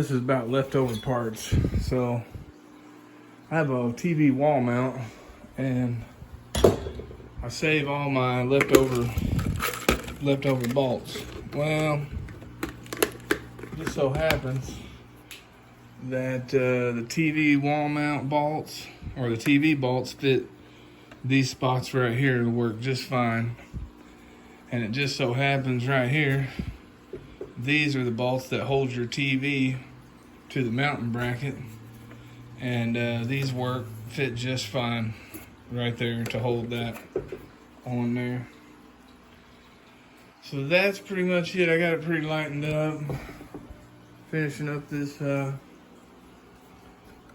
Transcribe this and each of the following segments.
This is about leftover parts. So I have a TV wall mount and I save all my leftover bolts. Well, it just so happens that the TV wall mount bolts or the TV bolts fit these spots right here to work just fine. And it just so happens right here, these are the bolts that hold your TV to the mounting bracket, and these fit just fine right there to hold that on there. So that's pretty much it. I got it pretty lightened up. Finishing up this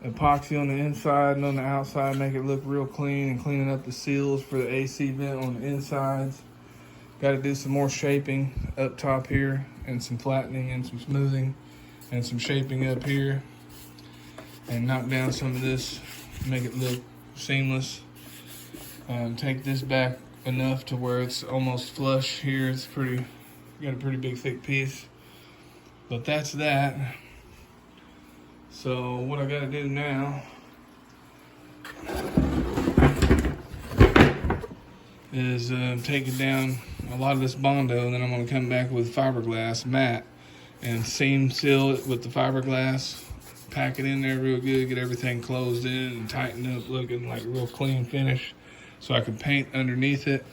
epoxy on the inside and on the outside, make it look real clean, and cleaning up the seals for the AC vent on the insides. Got to do some more shaping up top here, and some flattening and some smoothing and some shaping up here, and knock down some of this, make it look seamless. Take this back enough to where it's almost flush here. It's got a pretty big thick piece, but that's that. So what I got to do now is take it down a lot of this Bondo, and then I'm going to come back with fiberglass mat and seam seal it with the fiberglass, pack it in there real good, get everything closed in and tightened up, looking like a real clean finish, so I can paint underneath it.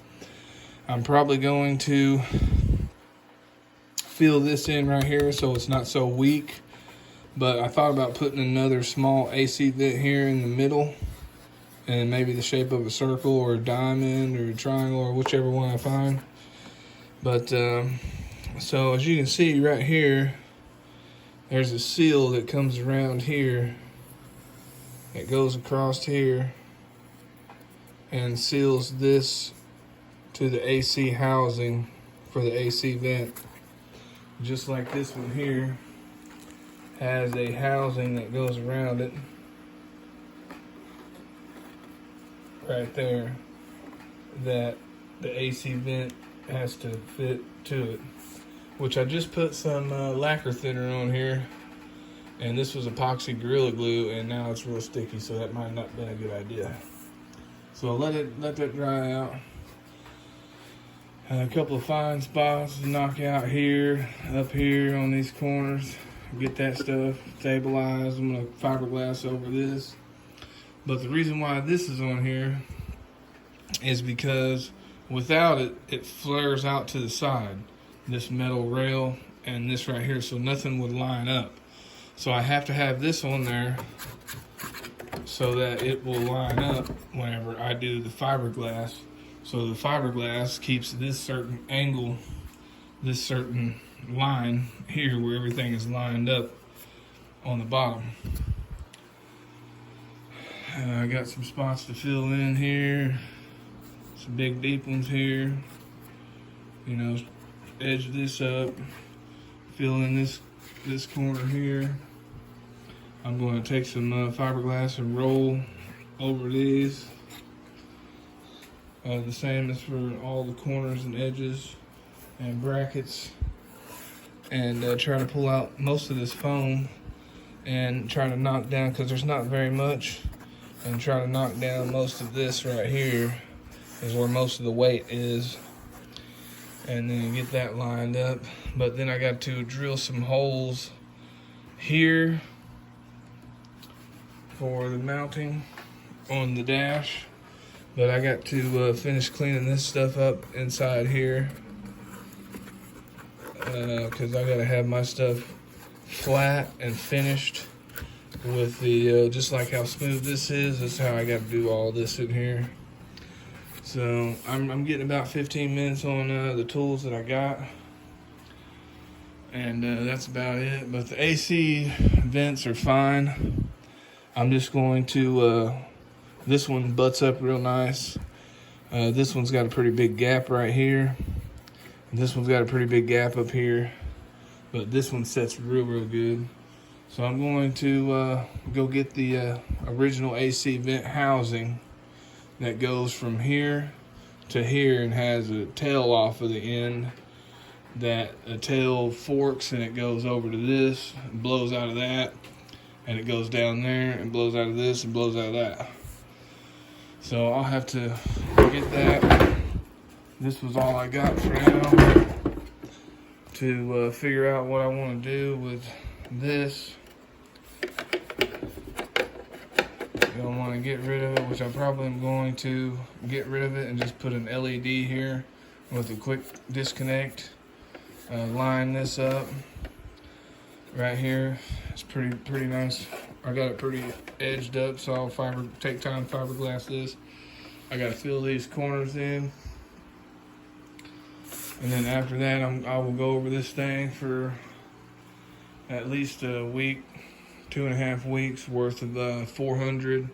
I'm probably going to fill this in right here so it's not so weak, but I thought about putting another small AC vent here in the middle, and maybe the shape of a circle or a diamond or a triangle or whichever one I find. But so as you can see right here, there's a seal that comes around here. It goes across here and seals this to the AC housing for the AC vent. Just like this one here has a housing that goes around it right there, that the AC vent has to fit to it, which I just put some lacquer thinner on here, and this was epoxy Gorilla Glue, and now it's real sticky, so that might not have been a good idea. So I'll let that dry out. A couple of fine spots to knock out here, up here on these corners, get that stuff stabilized. I'm gonna fiberglass over this. But the reason why this is on here is because without it, it flares out to the side, this metal rail and this right here, so nothing would line up. So I have to have this on there so that it will line up whenever I do the fiberglass. So the fiberglass keeps this certain angle, this certain line here where everything is lined up on the bottom. I got some spots to fill in here, some big deep ones here. You know, edge this up, fill in this corner here. I'm going to take some fiberglass and roll over these. The same as for all the corners and edges and brackets, and try to pull out most of this foam and try to knock down, because there's not very much, and try to knock down most of this right here is where most of the weight is, and then get that lined up. But then I got to drill some holes here for the mounting on the dash. But I got to finish cleaning this stuff up inside here, because I got to have my stuff flat and finished with the, just like how smooth this is, that's how I got to do all this in here. So I'm getting about 15 minutes on the tools that I got, and that's about it. But the AC vents are fine. I'm just going to, this one butts up real nice. This one's got a pretty big gap right here. And this one's got a pretty big gap up here. But this one sets real good. So I'm going to go get the original AC vent housing that goes from here to here and has a tail off of the end that a tail forks and it goes over to this, and blows out of that, and it goes down there and blows out of this and blows out of that. So I'll have to get that. This was all I got for now to figure out what I want to do with this. I want to get rid of it, which I probably am going to get rid of it and just put an LED here with a quick disconnect. Line this up right here. It's pretty nice. I got it pretty edged up, so I'll take time to fiberglass this. I got to fill these corners in, and then after that I will go over this thing for at least a week, 2.5 weeks worth of 400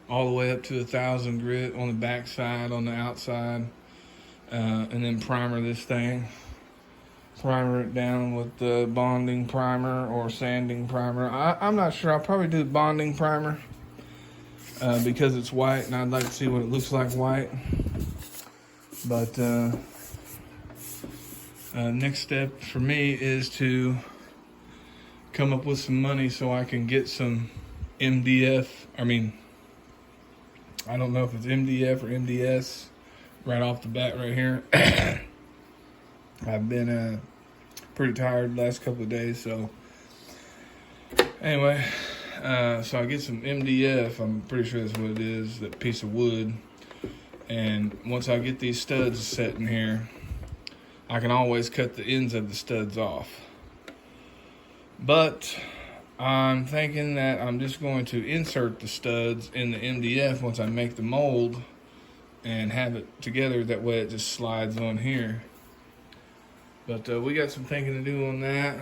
all the way up to 1,000 grit on the back side, on the outside, and then primer this thing. Primer it down with the bonding primer or sanding primer. I'm not sure. I'll probably do bonding primer because it's white and I'd like to see what it looks like white. But next step for me is to come up with some money so I can get some MDF. I don't know if it's MDF or MDS right off the bat right here. I've been pretty tired the last couple of days, so anyway, so I get some MDF. I'm pretty sure that's what it is, that piece of wood. And once I get these studs set in here, I can always cut the ends of the studs off. But I'm thinking that I'm just going to insert the studs in the MDF once I make the mold and have it together. That way it just slides on here. But we got some thinking to do on that.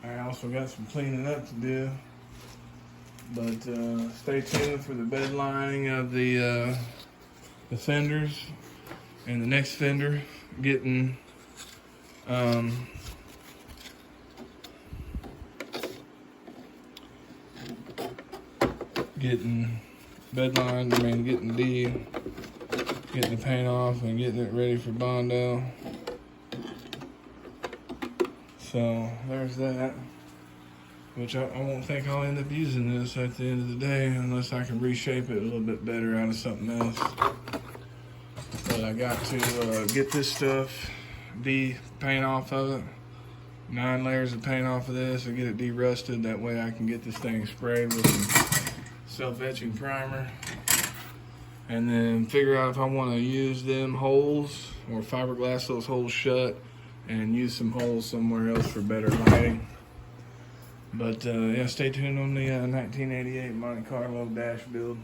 I also got some cleaning up to do. But stay tuned for the bed lining of the fenders and the next fender getting bed lined. Getting the paint off and getting it ready for Bondo. So there's that. Which I won't think I'll end up using this at the end of the day unless I can reshape it a little bit better out of something else. But I got to get this stuff, paint off of it. 9 layers of paint off of this and get it de-rusted. That way I can get this thing sprayed with some self-etching primer. And then figure out if I want to use them holes or fiberglass those holes shut and use some holes somewhere else for better lighting. But yeah, stay tuned on the 1988 Monte Carlo dash build.